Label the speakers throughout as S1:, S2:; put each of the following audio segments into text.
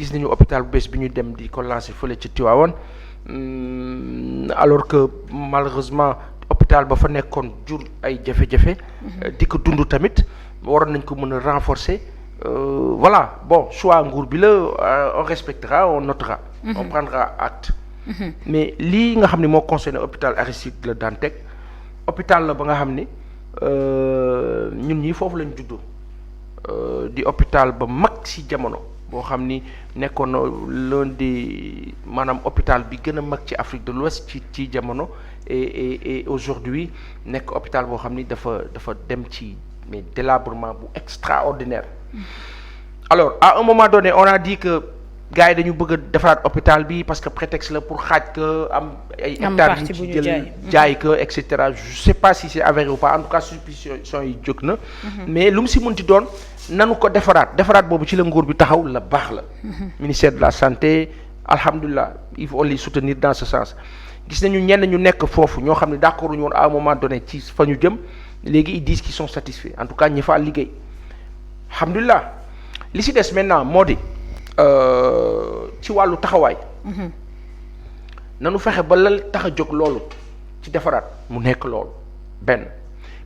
S1: gis nañu hôpital bu bees bi ñu dem di ko lancer fële ci Tivaouane alors que malheureusement hôpital ba fa nekkoon jur ay jafe-jafe. di ko dund tamit waroon nañ ko mën a renforcer. Voilà bon choix nguur bi la on respectera on notera. On prendra acte. Mais lii nga xam ne moo concerné hôpital Aristide Le Dantec hôpital la ba nga xam ni ñun ñii foofu lañ juddoo di hôpital ba mag ci jamono boo xam ni nekkoon na l'un des maanaam hôpital bi gën a mag ci Afrique de l'Ouest ci jamono et aujourd'hui nekk hôpital boo xam ni dafa dem ci mais délabrement bu extraordinaire. Alors à un moment donné on a dit que gars yi dañu bëgg a defaraat hôpital bi parce que prétexte la pour xaaj que am ay hectares yu ci jël jaay que et cetera je sais pas si c'est avéré ou pas en tout cas suspicion yi jóg na. Mais lu mu si mënti doon nanu ko defaraat boobu ci la nguur bi taxaw la baax la. Ministère de la santé alhamdulilah il faut les soutenir dans ce sens. Gis nañu ñenn ñu nekk foofu ñoo xam ne d'accord ñu woon à un moment donné ci fa ñu jëm léegi ils disent qu'ils sont satisfaits en tout cas ñi fa liggéey alhamdulilah li si des maintenant moo di. Ci wàllu taxawaay. nanu fexe ba lal tax a jóg loolu ci defaraat mu nekk loolu benn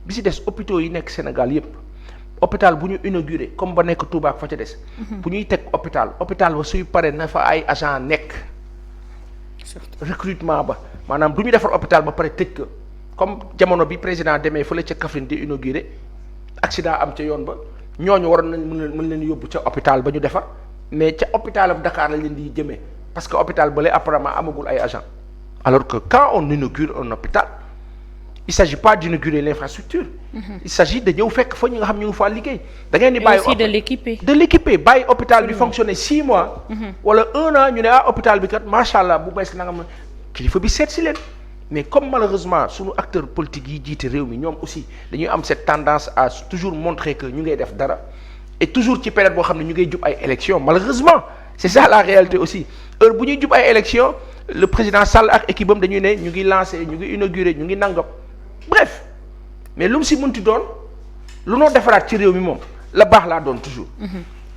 S1: bi si des hôpitaux yi nekk Sénégal yépp hôpital bu ñu inauguré comme ba nekk Touba ak fa ca des. bu ñuy teg hôpital ba suy pare na fa ay agent nekk. recrutement ba maanaam du ñu defar hôpital ba pare tëj ko comme jamono bi président demee fële ca Kaffrine di inauguré accident am ca yoon ba ñooñu waroon nañ mën leen yóbbu ca hôpital ba ñu defar. Mais ca hôpital am Dakar lañ leen di jëmee parce que hôpital bële apparemment amagul ay agents alors que quand on inaugure un hôpital il s'agit pas d'inaugurer l'infrastructure. Il s'agit de ñëw fekk fa ñi nga xam ñu ngi faa liggéey. da ngeen di bàyyi aussi de l'équiper bàyyi hôpital bi fonctionner 6 mois. wala 1 an ñu ne hôpital bi kat macha allah bu bees na nga ma kilifa bi seet si leen. Mais comme malheureusement sunu acteurs politiques yi jiite réew mi ñoom aussi dañuy am cette tendance à toujours montrer que ñu ngay def dara. Et toujours ci période boo xam ne ñu ngay jub ay élections malheureusement c'est ça la réalité aussi heure bu ñuy jub ay élections le président Sall ak équipe am dañuy ne ñu ngi lancer ñu ngi inaugurer ñu ngi nangam bref mais lu mu si mënti doon lu noo defaraat ci réew mi moom la baax laa doon toujours.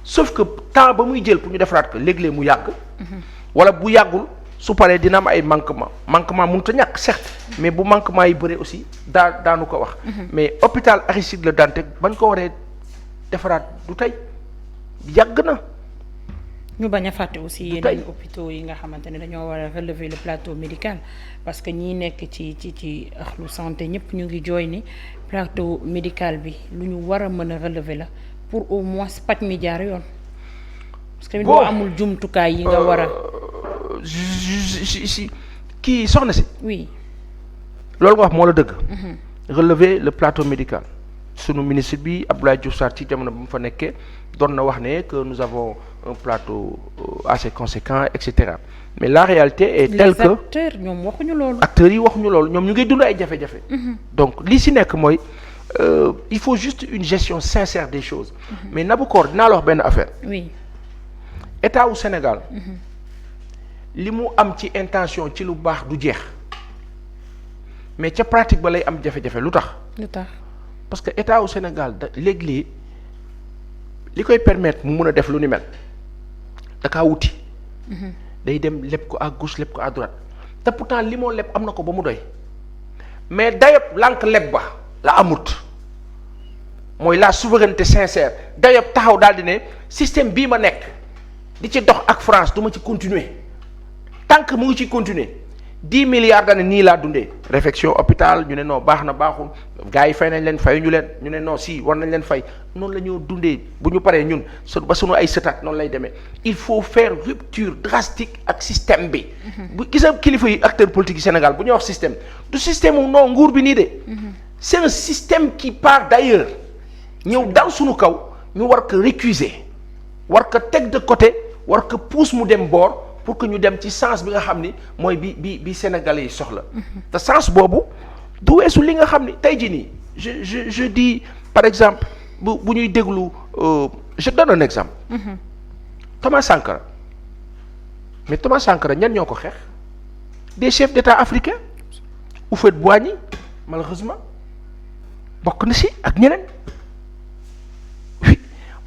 S1: Sauf que temps ba muy jël pour ñu defaraat ko léeg-léeg mu yàgg. wala bu yàggul su paree dina am ay manquement mënut a ñàkk certes mais bu manquement yi bëre aussi daanu ko wax. Mais hôpital Aristide Le Dantec bañ ko waree. defaraat du tey yàgg na.
S2: ñu bañ a fàtte aussi yeneen hôpitaux yi nga xamante ne dañoo war a relever le plateau médical parce que ñi nekk ci axlu santé ñëpp ñu ngi jooy ni plateau médical bi lu ñu war a mën a relever la pour au moins paj mi jaar yoon. parce que boo amul jumtukaay yi nga war a.
S1: si kii soxna si.
S2: oui.
S1: loolu nga wax moo la dëgg. relever le plateau médical. Sunu ministre bi Abdoulaye Diouf Sarr ci jamono bi mu fa nekkee doon na wax ne que nous avons un plateau assez conséquent et cetera mais la réalité est telle que
S2: acteurs ñoom waxuñu loolu.
S1: acteurs yi waxuñu loolu ñoom ñu ngi dund ay jafe-jafe. Donc li si nekk mooy il faut juste une gestion sincère des choses. Mais Nabokor dinaa la wax benn affaire.
S2: Oui.
S1: État wu Sénégal. li mu am ci intention ci lu baax du jeex mais ca pratique ba lay am jafe-jafe lu tax. Parce que état au Sénégal léegi li koy permettre mu mun a def lu ni mel da kaa wuti. day dem leb ko à gauche leb ko à droite te pourtant li moo leb am na ko ba mu doy mais dayob lànk leb ba la amut mooy la souveraineté sincère dayob taxaw daal di ne système bii ma nekk di ci dox ak France du ma ci continuer tant que mu ngi ciy continuer 10 milliards d'années nii laa dundee réfection hôpital ñu ne non baax na baaxul gars yi fay nañ leen fayuñu leen ñu ne non si war nañ leen fay noonu la ñoo dundee bu ñu paree ñun ba sunu ay sëtaat noonu lay demee il faut faire rupture drastique ak système bi. bu gisa kilifa yi acteurs politiques yi Sénégal bu ñuy wax système du système wu non nguur bi nii de. c'est un système qui part d'ailleurs ñëw dal sunu kaw ñu war ko récuser war ko teg de côté war ko pousse mu dem boor. Pour que ñu dem ci sens bi nga xam ni mooy bi Sénégalais yi soxla. te sens boobu du weesu li nga xam ni tey jii nii je dis par exemple bu ñuy déglu je donne un exemple. Thomas Sankara mais Thomas Sankara ñan ñoo ko xeex des chefs d'État africains Houphouët-Boigny malheureusement bokk na si ak ñeneen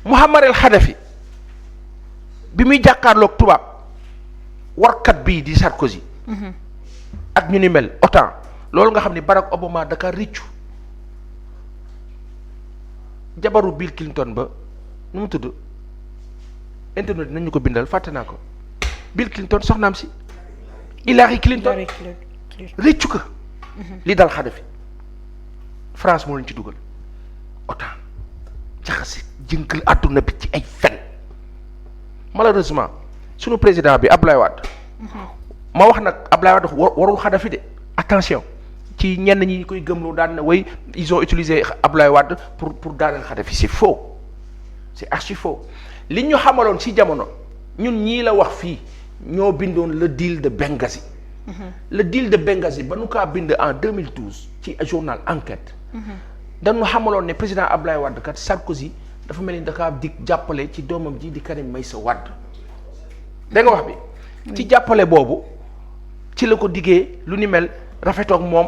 S1: Mouammar el Kadhafi bi muy jàkkaarloog tubaab warkat bii di Sarkozy. ak ñu ni mel autant loolu nga xam ni Barack Obama daka riccu jabaru Bill Clinton ba nu mu tudd internet nañu ko bindal fàtte naa ko Bill Clinton soxnaam si Hillary Clinton riccu ko li dal Kadhafi France moo leen ci dugal autant jaxase jënkal àdduna bi ci ay fen malheureusement sunu président bi Abdoulaye Wade ma wax nag Abdoulaye Wade warul Kadhafi de attention ci ñenn ñi koy gëmloo daan na way ils ont utilisé Abdoulaye Wade pour daaneel Kadhafi c'est faux c'est archi faux li ñu xamaloon ci jamono ñun ñii la wax fii ñoo bindoon le deal de Benghazi. Le deal de Benghazi ba nu kaa bind en 2012 ci journal Enquête. dañu xamaloon ne président Abdoulaye Wade kat Sarkozy dafa mel ni da kaa dig jàppale ci doomam ji di Karim Meïssa Wade dégg nga wax bi. ci jàppale boobu ci la ko diggee lu ni mel rafetoog moom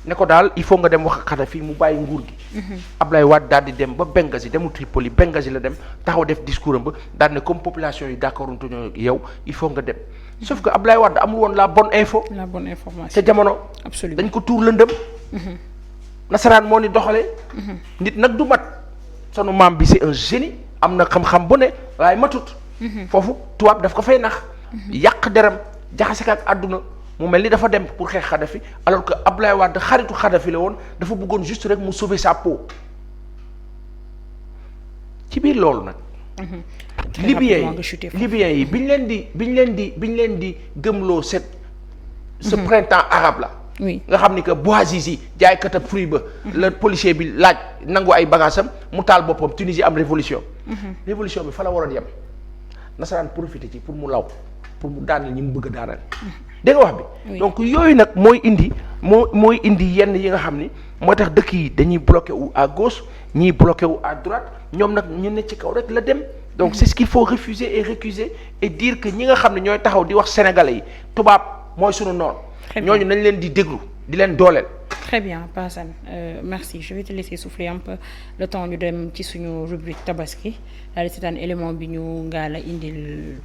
S1: ne ko daal il faut nga dem wax ak Kadhafi mu bàyyi nguur gi. Abdoulaye Wade daal di dem ba Benghazi demul Tripoli Benghazi la dem taxaw def discours am ba daal ne comme population yi d'accord ñoo yow il faut nga dem. sauf que Abdoulaye Wade amul woon la bonne info.
S2: la bonne information
S1: ca jamono.
S2: absolument
S1: dañ ko tuur lëndëm. nasaraan moo ni doxalee. nit nag du mat. sunu maam bi c'est un génie am na xam-xam bu ne waaye matut. foofu tubaab daf ko fay nax. yàq deram jaxase ak àdduna mu mel ni dafa dem pour xeex Kadhafi alors que Abdoulaye Wade xaritu Kadhafi la woon dafa bëggoon juste rek mu sauver sa peau ci biir loolu nag. Libyens yi biñ leen di gëmloo ce printemps arabe la.
S2: oui
S1: nga xam ni que Bouazizi jaaykat ab fruit ba. la policier bi laaj nangu ay bagaasam mu taal boppam Tunisie am révolution. révolution bi fa la waroon yem nasaraan profité ci pour mu law pour mu daaneel ñi mu bëgg a daaneel. dégg nga wax bi. donc yooyu nag mooy indi yenn yi nga xam ni moo tax dëkk yi dañuy bloqué wu à gauche ñiy bloqué wu à droite ñoom nag ñu ne ci kaw rek la dem. donc c'est ce qu'il faut refuser et récuser et dire que ñi nga xam ne ñooy taxaw di wax sénégalais yi tubaab mooy sunu noonu. ñooñu nañ leen di déglu di leen dooleel.
S2: très bien Passane merci je vais te laisser souffler un peu le temps ñu dem ci suñu rubrique tabaski daal di seetaan élément bi ñu ngaa la indil.